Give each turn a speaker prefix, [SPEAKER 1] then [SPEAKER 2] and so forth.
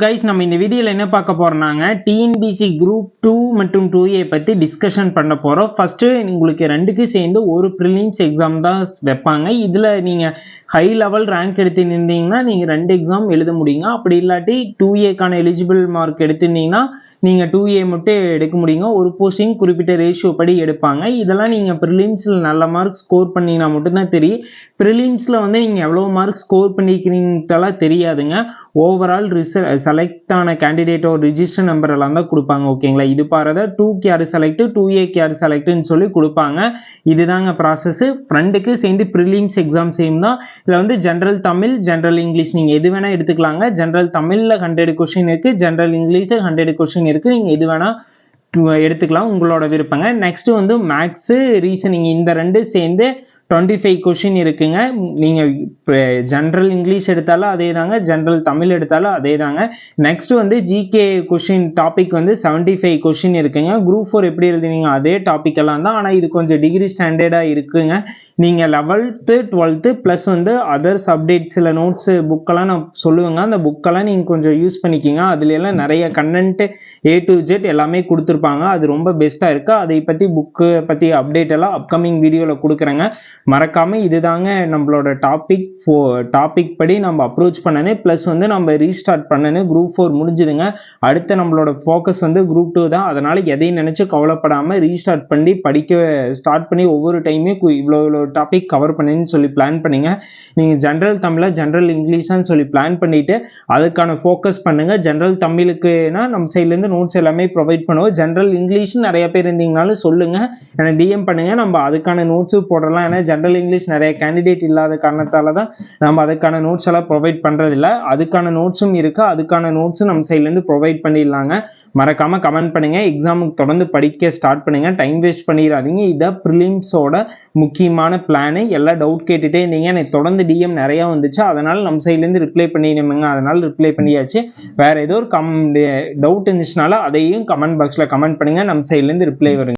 [SPEAKER 1] Guys நம்ம இந்த வீடியோல என்ன பார்க்க போறோம்னாங்க டிஎன்பிசி குரூப் 2 மற்றும் 2A பத்தி டிஸ்கஷன் பண்ண போறோம். ஃபர்ஸ்ட் உங்களுக்கு ரெண்டுக்கு சேர்ந்து ஒரு ப்ரிலிம்ஸ் எக்ஸாம் தான் வைப்பாங்க. இதுல நீங்க ஹை லெவல் ரேங்க் எடுத்துருந்தீங்கன்னா நீங்க ரெண்டு எக்ஸாம் எழுத முடியுங்க. அப்படி இல்லாட்டி 2Aக்கான எலிஜிபிள் மார்க் எடுத்திருந்தீங்கன்னா நீங்க 2A மட்டும் எடுக்க முடியுங்க. ஒரு போஸ்டிங் குறிப்பிட்ட ரேஷியோ படி எடுப்பாங்க. இதெல்லாம் நீங்க ப்ரிலிம்ஸ்ல நல்ல மார்க் ஸ்கோர் பண்ணீங்கன்னா மட்டும்தான் தெரியும். ப்ரிலிம்ஸ்ல வந்து நீங்க எவ்வளவு மார்க் ஸ்கோர் பண்ணிக்கிறீங்கலாம் தெரியாதுங்க. ஓவரால் செலக்ட் ஆன கேண்டிடேட்டோட ரிஜிஸ்டர் நம்பர் எல்லாம் தான் கொடுப்பாங்க. ஓகேங்களா, இது பாருங்க 2க்கு யாரு செலக்ட் 2Aக்கு யாரு செலக்ட்னு சொல்லி கொடுப்பாங்க. இதுதாங்க ப்ராசஸ். ஃப்ரெண்டுக்கு சேர்ந்து ப்ரிலிம்ஸ் எக்ஸாம் சேம் தான். இதில் வந்து ஜென்ரல் தமிழ், ஜென்ரல் இங்கிலீஷ் நீங்கள் எது வேணால் எடுத்துக்கலாங்க. ஜென்ரல் தமிழில் 100 கொஸ்டின் இருக்குது, ஜென்ரல் இங்கிலீஷில் 100 கொஸ்டின் இருக்குது. நீங்கள் எது வேணால் எடுத்துக்கலாம், உங்களோட விருப்பங்க. நெக்ஸ்ட் வந்து மேக்ஸு, ரீசனிங் இந்த ரெண்டு சேர்ந்து 25 கொஸ்டின் இருக்குங்க. நீங்கள் ஜென்ரல் இங்கிலீஷ் எடுத்தாலும் அதே தாங்க, ஜென்ரல் தமிழ் எடுத்தாலும் அதே தாங்க. நெக்ஸ்ட் வந்து ஜிகே கொஸ்டின் டாபிக் வந்து 75 கொஸ்டின் இருக்குங்க. குரூப் 4 எப்படி எழுதுவீங்க அதே டாபிக் எல்லாம் தான், ஆனால் இது கொஞ்சம் டிகிரி ஸ்டாண்டர்டாக இருக்குங்க. நீங்கள் 11th 12th ப்ளஸ் வந்து அதர்ஸ் அப்டேட் சில நோட்ஸு புக்கெல்லாம் நான் சொல்லுவேங்க. அந்த புக்கெல்லாம் நீங்கள் கொஞ்சம் யூஸ் பண்ணிக்கிங்க. அதுல எல்லாம் நிறைய கண்டென்ட்டு A to Z எல்லாமே கொடுத்துருப்பாங்க. அது ரொம்ப பெஸ்ட்டாக இருக்குது. அதை பற்றி புக்கு பற்றி அப்டேட் எல்லாம் அப்கமிங் வீடியோவில் கொடுக்குறேங்க. மறக்காமல் இதுதாங்க நம்மளோட டாபிக் படி நம்ம அப்ரோச் பண்ணணும். ப்ளஸ் வந்து நம்ம ரீஸ்டார்ட் பண்ணணும். குரூப் 4 முடிஞ்சுதுங்க. அடுத்து நம்மளோட ஃபோக்கஸ் வந்து குரூப் 2 தான். அதனால் எதையும் நினச்சி கவலைப்படாமல் ரீஸ்டார்ட் பண்ணி படிக்க ஸ்டார்ட் பண்ணி ஒவ்வொரு டைமே இவ்வளோ டாபிக் கவர் பண்ணுன்னு சொல்லி பிளான் பண்ணிங்க. நீங்கள் ஜென்ரல் தமிழா ஜென்ரல் இங்கிலீஷான்னு சொல்லி பிளான் பண்ணிவிட்டு அதுக்கான ஃபோக்கஸ் பண்ணுங்கள். ஜென்ரல் தமிழுக்குனா நம்ம சைட்லேருந்து நோட்ஸ் எல்லாமே ப்ரொவைட் பண்ணுவோம். ஜென்ரல் இங்கிலீஷ் நிறைய பேர் இருந்தீங்கனாலும் சொல்லுங்கள், எனக்கு டிஎம் பண்ணுங்கள். நம்ம அதுக்கான நோட்ஸும் போடலாம். ஏன்னா ஜென்ரல் இங்கிலீஷ் நிறைய கேண்டிடேட் இல்லாத காரணத்தால தான் நம்ம அதுக்கான நோட்ஸ் எல்லாம் ப்ரொவைட் பண்ணுறதில்ல. அதுக்கான நோட்ஸும் இருக்குது. அதுக்கான நோட்ஸும் நம்ம சைட்லேருந்து ப்ரொவைட் பண்ணிடலாங்க. மறக்காமல் கமெண்ட் பண்ணுங்கள். எக்ஸாமுக்கு தொடர்ந்து படிக்க ஸ்டார்ட் பண்ணுங்கள். டைம் வேஸ்ட் பண்ணிடாதீங்க. இதான் ப்ரிலிம்ஸோட முக்கியமான பிளானு. எல்லாம் டவுட் கேட்டுகிட்டே இருந்தீங்க. எனக்கு தொடர்ந்து டிஎம் நிறையா வந்துச்சு. அதனால் நம்ம சைட்லேருந்து ரிப்ளை பண்ணிடுங்க. அதனால் ரிப்ளை பண்ணியாச்சு. வேறு ஏதோ ஒரு டவுட் இருந்துச்சுனால அதையும் கமெண்ட் பாக்ஸில் கமெண்ட் பண்ணுங்கள். நம்ம சைட்லேருந்து ரிப்ளை வருங்க.